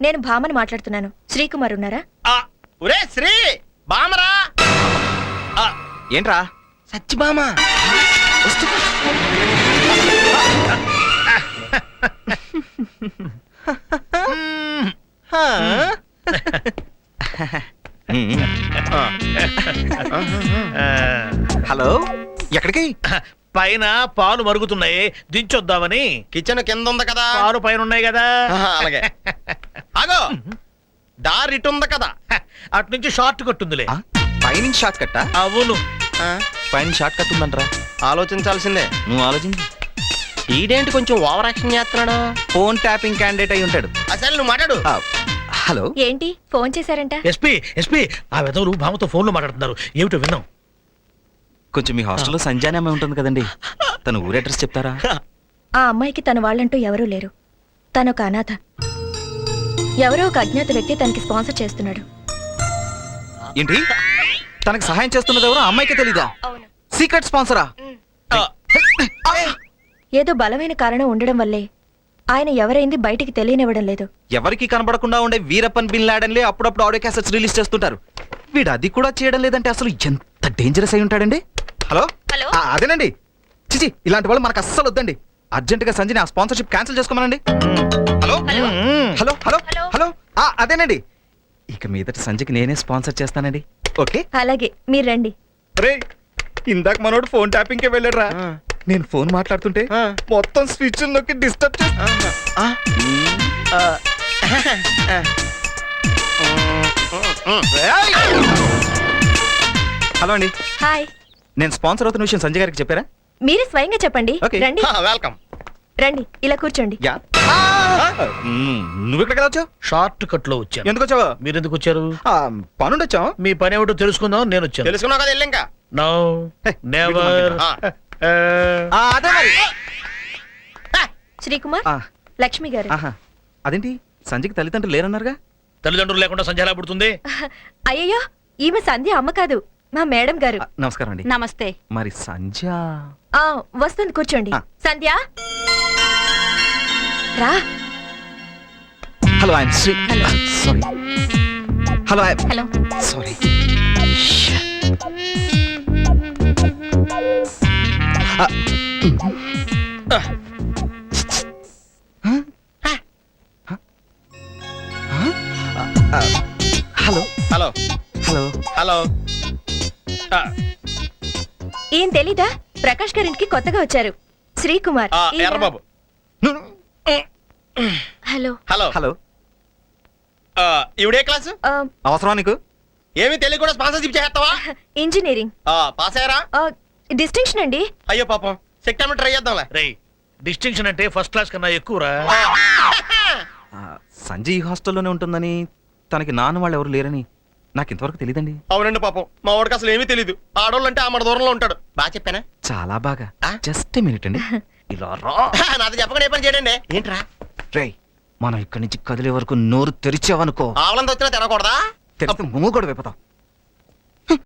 నేను భామని మాట్లాడుతున్నాను. శ్రీకుమార్ ఉన్నారా? ఒరే శ్రీ బామరా. ఏంట్రా? సచ్చి బామ. హలో, ఎక్కడికి? పైన పాలు మరుగుతున్నాయి, దించొద్దామని. కిచెన్ కింద ఉంది కదా, పాలు పైన ఉన్నాయి కదా. అలాగే. ఆగో, దారి ఇటు ఉంది కదా, అటు నుంచి షార్ట్ కట్ ఉందిలే. పైనుంచి షార్ట్ కట్టా? అవును. పైన షార్ట్ కట్ ఉందంటరా? ఆలోచించాల్సిందే. నువ్వు ఆలోచించు. ఈడేంటి కొంచెం ఓవర్ యాక్షన్ చేస్తున్నాడు? ఫోన్ ట్యాపింగ్ క్యాండిడేట్ అయి ఉంటాడు. అసలు నువ్వు మాట్లాడు. హలో, ఏంటి ఫోన్ చేశారంట? ఎస్పీ ఆ వెధవులు భామతో ఫోన్ లో మాట్లాడుతున్నారు. ఏమిటో విన్నాం. కొంచెం మీ హాస్టల్లో సంజానే అమ్మాయి ఉంటుంది కదండి, తన ఊరి అడ్రస్ చెప్తారా? ఆ అమ్మాయికి తన వాళ్ళంటూ ఎవరూ లేరు. తనొక అనాథ. ఎవరో ఒక అజ్ఞాత వ్యక్తి తనకి స్పాన్సర్ చేస్తున్నాడు. ఏంటి? తనకి సహాయం చేస్తున్నది ఎవరో అమ్మాయికే తెలీదా? సీక్రెట్ స్పాన్సరా? ఏదో బలమైన కారణం ఉండడం వల్లే ఆయన ఎవరైంది బయటికి తెలియనివ్వడం లేదు. ఎవరికి కనబడకుండా ఉండే వీరప్పన్ బిన్ లాడెన్లే అప్పుడప్పుడు ఆడియో క్యాసెట్స్ రిలీజ్ చేస్తుంటారు. వీడు అది కూడా చేయడం లేదంటే అసలు ఎంత డేంజరస్ అయి ఉంటాడండి. హలో, అదేనండి. చిచి, ఇలాంటి వాళ్ళు మనకు అస్సలు వద్దండి. అర్జెంట్ గా సంజయ్ ఆ స్పాన్సర్షిప్ క్యాన్సిల్ చేసుకోమనండి. హలో హలో హలో హలో, అదేనండి. ఇక మీదట సంజయ్కి నేనే స్పాన్సర్ చేస్తానండి. ఓకే, అలాగే, మీరు రండి. రే, ఇందాక మనోడు ఫోన్ ట్యాపింగ్ కే వెళ్ళాడురా. నేను ఫోన్ మాట్లాడుతుంటే మొత్తం స్విచ్ నొక్కి డిస్టర్బ్ చేస్తా. హలో అండి. హాయ్. నేను స్పాన్సర్ అవుతున్న విషయం సంజయ్ గారికి చెప్పారా? మీరే స్వయంగా చెప్పండి. Okay. రండి వెల్కమ్. రండి, ఇలా కూర్చోండి. యా. నువ్వు ఇక్కడ కదా వచ్చావు? షార్ట్ కట్ లో వచ్చాను. ఎందుకు వచ్చావు? మీరు ఎందుకు వచ్చారు? పనుండి వచ్చావు. మీ పని ఏమిటో తెలుసుకుందాం నేను వచ్చాను. తెలుసుకున్నావు కదా, వెళ్ళి ఇంకా. No never. అదే మరి. శ్రీకుమార్, లక్ష్మి గారు. అదేంటి సంజయ్కి తల్లిదండ్రులు లేరన్నారుగా? తల్లిదండ్రులు లేకుండా సంధ్య ఎలా పుడుతుంది? అయ్యయ్యో, ఈమె సంధ్య అమ్మ కాదు, మా మేడం గారు. నమస్కారం అండి. నమస్తే. మరి సంధ్య వస్తుంది, కూర్చోండి. సంధ్య రా. Hello, I'm Sri. Sorry. Hello, hello. Sorry. Hello hello hello hello. ఏం తెలీదా? ప్రకాష్ గారింటికి కొత్తగా వచ్చారు, Srikumar. Errababu. Hello. Hello hello. ఇవిడే క్లాసు. అవసరం నీకు? ఏమి తెలియకుండా స్పాన్సర్షిప్ చేస్తావా? ఇంజనీరింగ్. పాస్ అయ్యారా? డిస్టింక్షన్ అండి. అయ్యో పాపం, సెక్టర్ ట్రై చేద్దాంలే. రే, డిస్టింక్షన్ అంటే ఫస్ట్ క్లాస్ కన్నా ఎక్కువరా. సంజయ్ ఈ హాస్టల్లోనే ఉంటుందని, తనకి నాన్న వాళ్ళు ఎవరు లేరని నాకు ఇంతవరకు తెలియదండి. అవునండి పాపం, మా వాడికి అసలు ఏమీ తెలీదు. ఆడోళ్ళు అంటే ఆమె దూరంలో ఉంటాడు. బాగా చెప్పానా? చాలా బాగా. జస్ట్ మినిట్ అండి. ఇలా రా. నాది చెప్పకుండా ఏ పని చేయడండి. ఏంట్రా? రే, మనం ఇక్కడి నుంచి కదిలే వరకు నోరు తెరిచావనుకో, ఆవలంతా వచ్చినా తినకూడదా? తెరిస్తే మూగోడు అయిపోతాం.